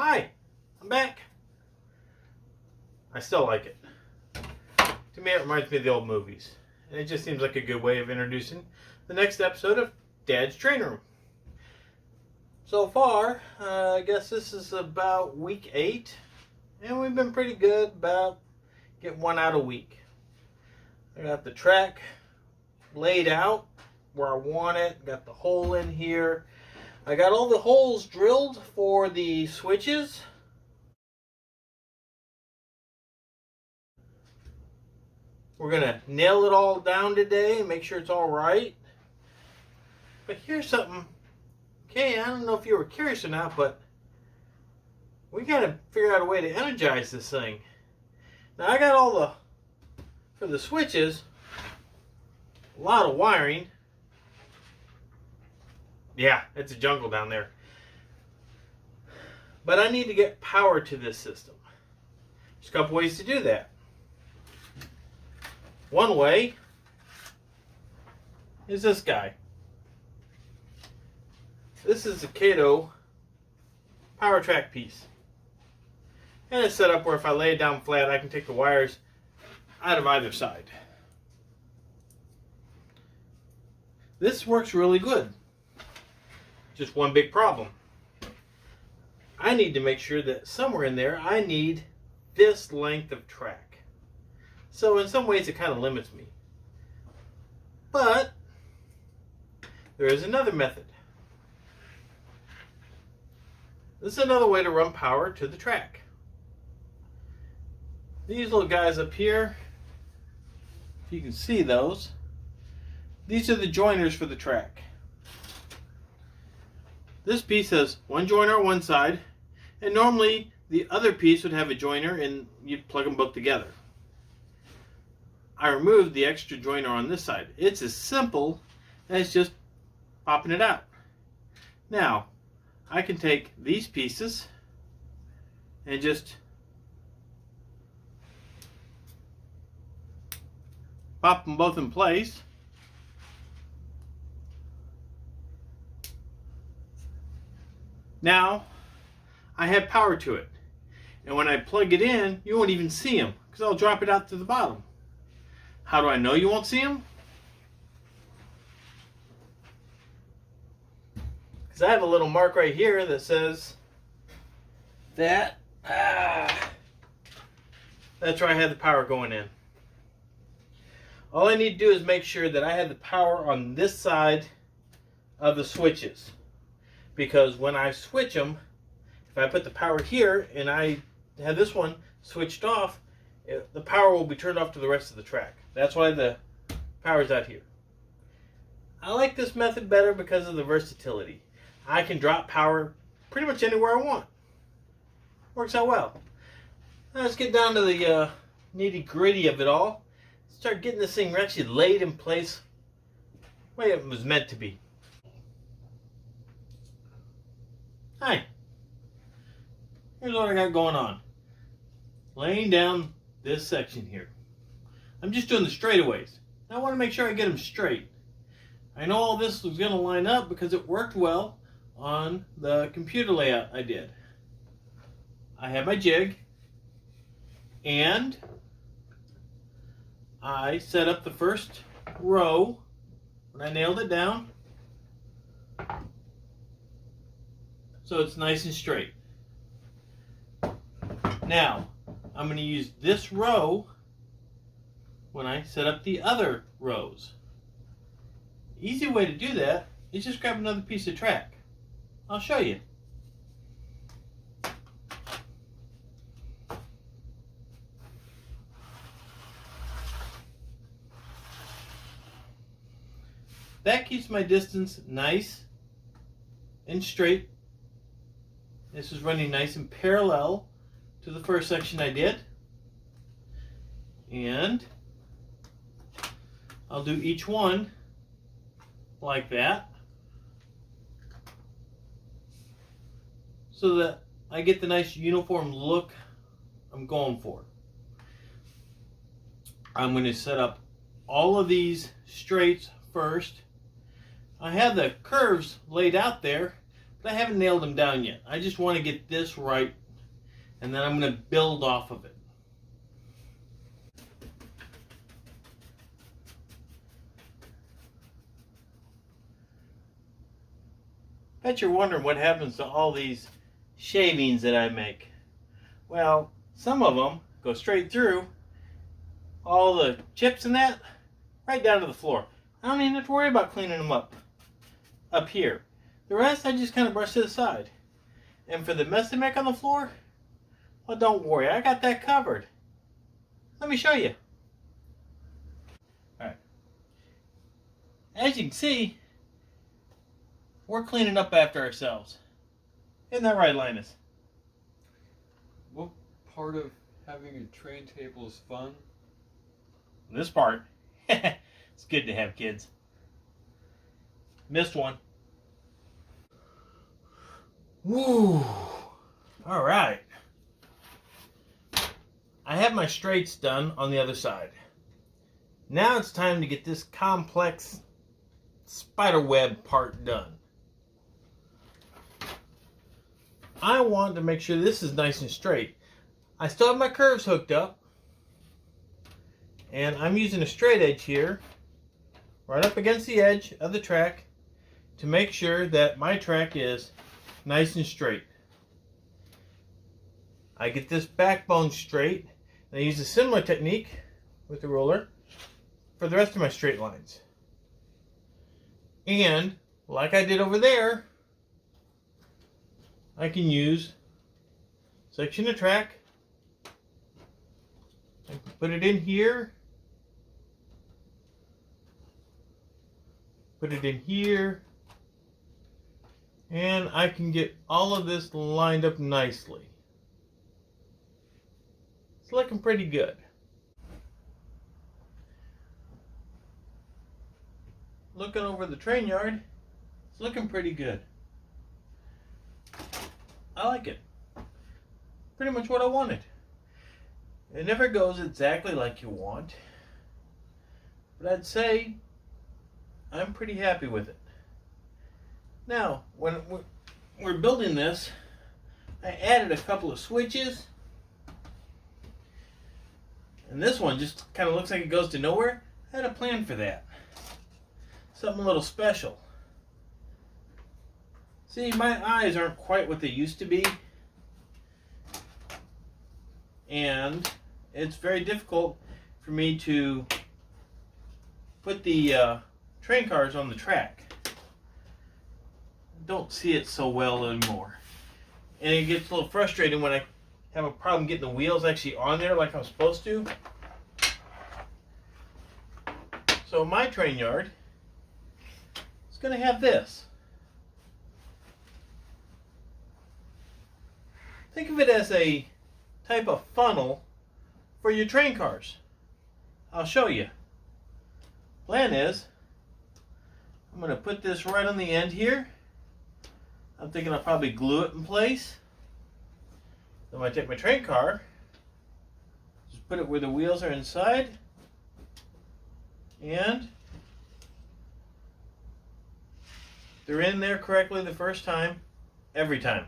Hi, I'm back. I still like it. To me, it reminds me of the old movies. And it just seems like a good way of introducing the next episode of Dad's Train Room. So far, I guess this is about week 8. And we've been pretty good about getting one out a week. I got the track laid out where I want it. Got the hole in here. I got all the holes drilled for the switches. We're going to nail it all down today and make sure it's all right. But here's something. Okay, I don't know if you were curious or not, but we got to figure out a way to energize this thing. Now I got all for the switches, a lot of wiring. Yeah, it's a jungle down there. But I need to get power to this system. There's a couple ways to do that. One way is this guy. This is a Kato power track piece. And it's set up where if I lay it down flat, I can take the wires out of either side. This works really good. Just one big problem. I need to make sure that somewhere in there I need this length of track. So in some ways it kind of limits me. But there is another method. This is another way to run power to the track. These little guys up here, if you can see those, these are the joiners for the track. This piece has one joiner on one side, and normally the other piece would have a joiner and you'd plug them both together. I removed the extra joiner on this side. It's as simple as just popping it out. Now, I can take these pieces and just pop them both in place. Now, I have power to it. And when I plug it in, you won't even see them because I'll drop it out to the bottom. How do I know you won't see them? Because I have a little mark right here that says that, that's where I had the power going in. All I need to do is make sure that I have the power on this side of the switches. Because when I switch them, if I put the power here and I have this one switched off, the power will be turned off to the rest of the track. That's why the power is out here. I like this method better because of the versatility. I can drop power pretty much anywhere I want. Works out well. Now let's get down to the nitty gritty of it all. Start getting this thing actually laid in place the way it was meant to be. Hi. Here's what I got going on. Laying down this section here. I'm just doing the straightaways. I want to make sure I get them straight. I know all this was going to line up because it worked well on the computer layout I did. I have my jig and I set up the first row when I nailed it down so it's nice and straight. Now, I'm going to use this row when I set up the other rows. Easy way to do that is just grab another piece of track. I'll show you. That keeps my distance nice and straight. This is running nice and parallel to the first section I did. And I'll do each one like that so that I get the nice uniform look I'm going for. I'm going to set up all of these straights first. I have the curves laid out there But I haven't nailed them down yet. I just want to get this right, and then I'm going to build off of it. Bet you're wondering what happens to all these shavings that I make. Well, some of them go straight through, all the chips and that, right down to the floor. I don't even have to worry about cleaning them up here. The rest I just kind of brush to the side. And for the mess I make on the floor, well, don't worry, I got that covered. Let me show you. Alright. As you can see, we're cleaning up after ourselves. Isn't that right, Linus? What part of having a train table is fun? This part. It's good to have kids. Missed one. Woo! Alright. I have my straights done on the other side. Now it's time to get this complex spider web part done. I want to make sure this is nice and straight. I still have my curves hooked up. And I'm using a straight edge here, right up against the edge of the track, to make sure that my track is nice and straight. I get this backbone straight, and I use a similar technique with the roller for the rest of my straight lines. And, like I did over there, I can use section of track, I can put it in here, put it in here, and I can get all of this lined up nicely. It's looking pretty good. Looking over the train yard, it's looking pretty good. I like it. Pretty much what I wanted. It never goes exactly like you want, but I'd say I'm pretty happy with it. Now, when we're building this, I added a couple of switches, and this one just kind of looks like it goes to nowhere. I had a plan for that. Something a little special. See, my eyes aren't quite what they used to be, and it's very difficult for me to put the train cars on the track. Don't see it so well anymore, and it gets a little frustrating when I have a problem getting the wheels actually on there like I'm supposed to. So my train yard is going to have this. Think of it as a type of funnel for your train cars. I'll show you. Plan is, I'm going to put this right on the end here. I'm thinking I'll probably glue it in place. Then I take my train car, just put it where the wheels are inside, and they're in there correctly the first time, every time.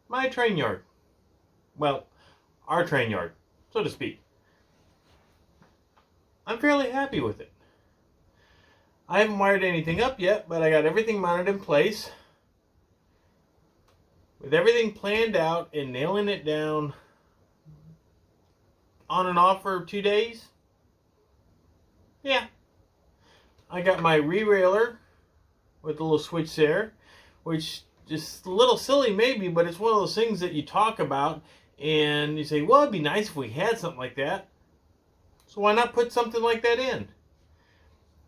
My train yard. Well, our train yard, so to speak. I'm fairly happy with it. I haven't wired anything up yet, but I got everything mounted in place. With everything planned out and nailing it down on and off for 2 days. Yeah. I got my re-railer with the little switch there, which just a little silly maybe, but it's one of those things that you talk about and you say, well, it'd be nice if we had something like that. So why not put something like that in?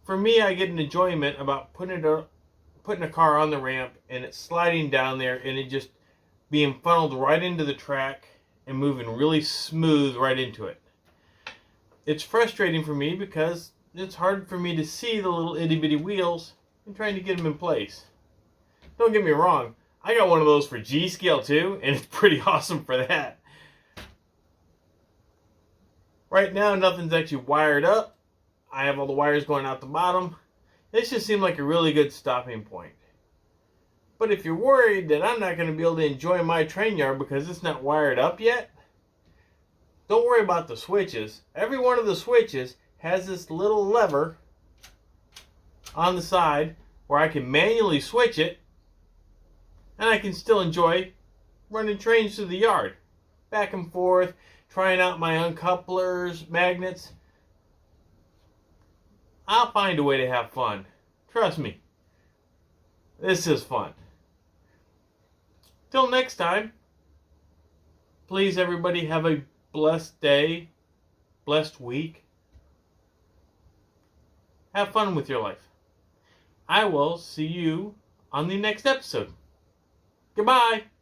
For me, I get an enjoyment about putting a car on the ramp and it sliding down there and it just being funneled right into the track and moving really smooth right into it. It's frustrating for me because it's hard for me to see the little itty bitty wheels and trying to get them in place. Don't get me wrong, I got one of those for G-Scale too, and it's pretty awesome for that. Right now, nothing's actually wired up. I have all the wires going out the bottom. This just seemed like a really good stopping point. But if you're worried that I'm not going to be able to enjoy my train yard because it's not wired up yet, don't worry about the switches. Every one of the switches has this little lever on the side where I can manually switch it, and I can still enjoy running trains through the yard. Back and forth, trying out my uncouplers, magnets. I'll find a way to have fun. Trust me. This is fun. Till next time, please everybody have a blessed day, blessed week. Have fun with your life. I will see you on the next episode. Goodbye.